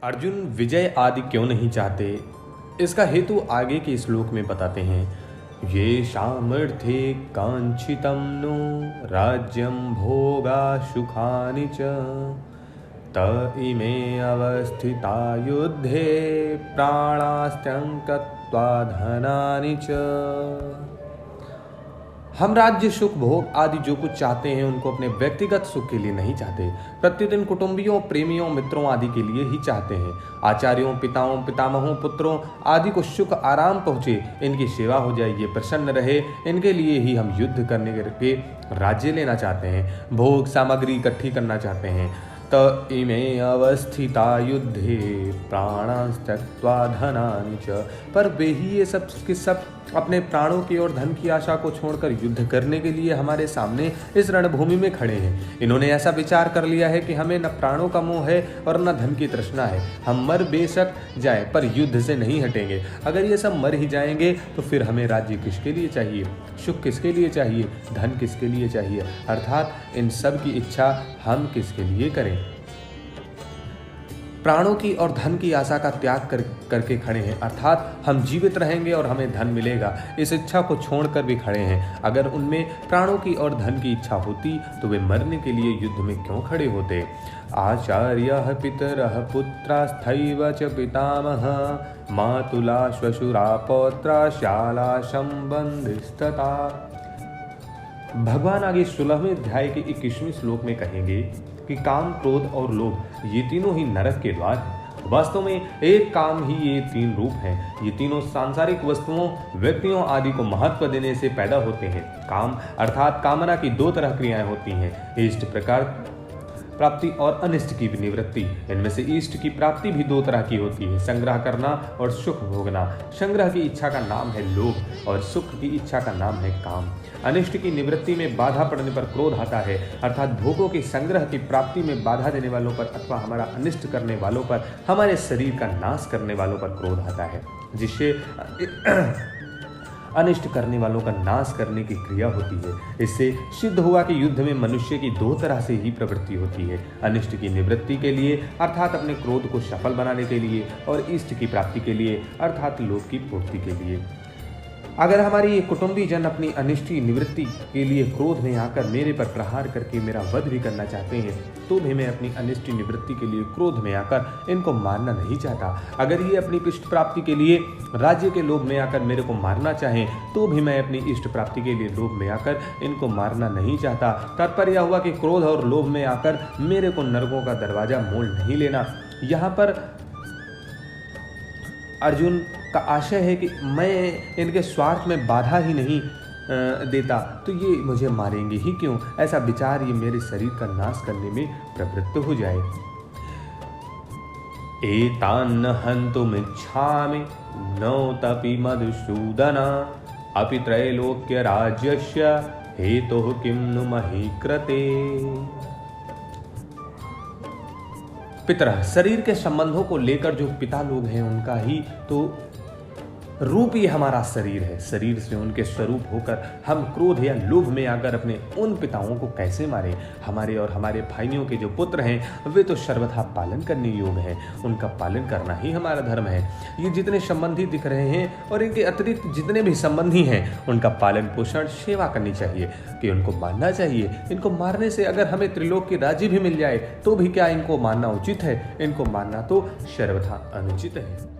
अर्जुन विजय आदि क्यों नहीं चाहते, इसका हेतु आगे के श्लोक में बताते हैं। ये सामर्थ्ये कांक्षितं नो राज्यं भोगा सुखानि च त इमे अवस्थिता युद्धे प्राणास्त्यक्त्वा धनानि च। हम राज्य सुख भोग आदि जो कुछ चाहते हैं उनको अपने व्यक्तिगत सुख के लिए नहीं चाहते, प्रतिदिन कुटुंबियों, प्रेमियों, मित्रों आदि के लिए ही चाहते हैं। आचार्यों, पिताओं, पितामहों, पुत्रों आदि को सुख आराम पहुँचे, इनकी सेवा हो जाए, ये प्रसन्न रहे, इनके लिए ही हम युद्ध करने के राज्य लेना चाहते हैं, भोग सामग्री इकट्ठी करना चाहते हैं। त इमे अवस्थिता युद्धे प्राणास्त्यक्त्वा धनानि च। पर वे ही ये सब के सब अपने प्राणों की और धन की आशा को छोड़कर युद्ध करने के लिए हमारे सामने इस रणभूमि में खड़े हैं। इन्होंने ऐसा विचार कर लिया है कि हमें न प्राणों का मोह है और न धन की तृष्णा है। हम मर बेशक जाए पर युद्ध से नहीं हटेंगे। अगर ये सब मर ही जाएंगे तो फिर हमें राज्य किसके लिए चाहिए, सुख किसके लिए चाहिए, धन किसके लिए चाहिए, अर्थात इन सब की इच्छा हम किसके लिए करें। प्राणों की और धन की आशा का त्याग करके खड़े हैं, अर्थात हम जीवित रहेंगे और हमें धन मिलेगा, इस इच्छा को छोड़कर भी खड़े हैं। अगर उनमें प्राणों की और धन की इच्छा होती तो वे मरने के लिए युद्ध में क्यों खड़े होते। आचार्यः पितरः पुत्रास्तैव च पितामहः मातुला श्वशुरा पौत्रा शाला संबंधिस्तथा। भगवान आगे 16वें अध्याय के 21वें श्लोक में कहेंगे कि काम, क्रोध और लोभ ये तीनों ही नरक के द्वार हैं। वास्तव में एक काम ही ये तीन रूप हैं। ये तीनों सांसारिक वस्तुओं, व्यक्तियों आदि को महत्व देने से पैदा होते हैं। काम अर्थात कामना की दो तरह क्रियाएं होती हैं, इष्ट प्रकार प्राप्ति और अनिष्ट की निवृत्ति। इनमें से इष्ट की प्राप्ति भी दो तरह की होती है, संग्रह करना और सुख भोगना। संग्रह की इच्छा का नाम है लोभ और सुख की इच्छा का नाम है काम। अनिष्ट की निवृत्ति में बाधा पड़ने पर क्रोध आता है, अर्थात भोगों के संग्रह की प्राप्ति में बाधा देने वालों पर अथवा हमारा अनिष्ट करने वालों पर, हमारे शरीर का नाश करने वालों पर क्रोध आता है, जिससे अनिष्ट करने वालों का नाश करने की क्रिया होती है। इससे सिद्ध हुआ कि युद्ध में मनुष्य की दो तरह से ही प्रवृत्ति होती है, अनिष्ट की निवृत्ति के लिए अर्थात अपने क्रोध को सफल बनाने के लिए, और इष्ट की प्राप्ति के लिए अर्थात लोभ की पूर्ति के लिए। अगर हमारी ये कुटुंबी जन अपनी अनिष्ट की निवृत्ति के लिए क्रोध में आकर मेरे पर प्रहार करके मेरा वध भी करना चाहते हैं, तो भी मैं अपनी अनिष्ट निवृत्ति के लिए क्रोध में आकर इनको मारना नहीं चाहता। अगर ये अपनी इष्ट प्राप्ति के लिए राज्य के लोभ में आकर मेरे को मारना चाहें, तो भी मैं अपनी इष्ट प्राप्ति के लिए लोभ में आकर इनको मारना नहीं चाहता। तात्पर्य यह हुआ कि क्रोध और लोभ में आकर मेरे को नरकों का दरवाजा मोल नहीं लेना। यहाँ पर अर्जुन का आशय है कि मैं इनके स्वार्थ में बाधा ही नहीं देता तो ये मुझे मारेंगे ही क्यों, ऐसा विचार ये मेरे शरीर का नाश करने में प्रवृत्त हो जाए। एतान्न हन्तुमिच्छामि नौतपि मधुसूदन अपि त्रैलोक्य राज्यस्य हेतुः किं नु मही कृते। पितरः शरीर के संबंधों को लेकर जो पिता लोग हैं उनका ही तो रूप ही हमारा शरीर है। शरीर से उनके स्वरूप होकर हम क्रोध या लोभ में आकर अपने उन पिताओं को कैसे मारें। हमारे और हमारे भाइयों के जो पुत्र हैं वे तो सर्वथा पालन करने योग्य हैं, उनका पालन करना ही हमारा धर्म है। ये जितने संबंधी दिख रहे हैं और इनके अतिरिक्त जितने भी संबंधी हैं उनका पालन पोषण सेवा करनी चाहिए, कि उनको मारना चाहिए। इनको मारने से अगर हमें त्रिलोक की राज्य भी मिल जाए तो भी क्या इनको मारना उचित है? इनको मारना तो सर्वथा अनुचित है।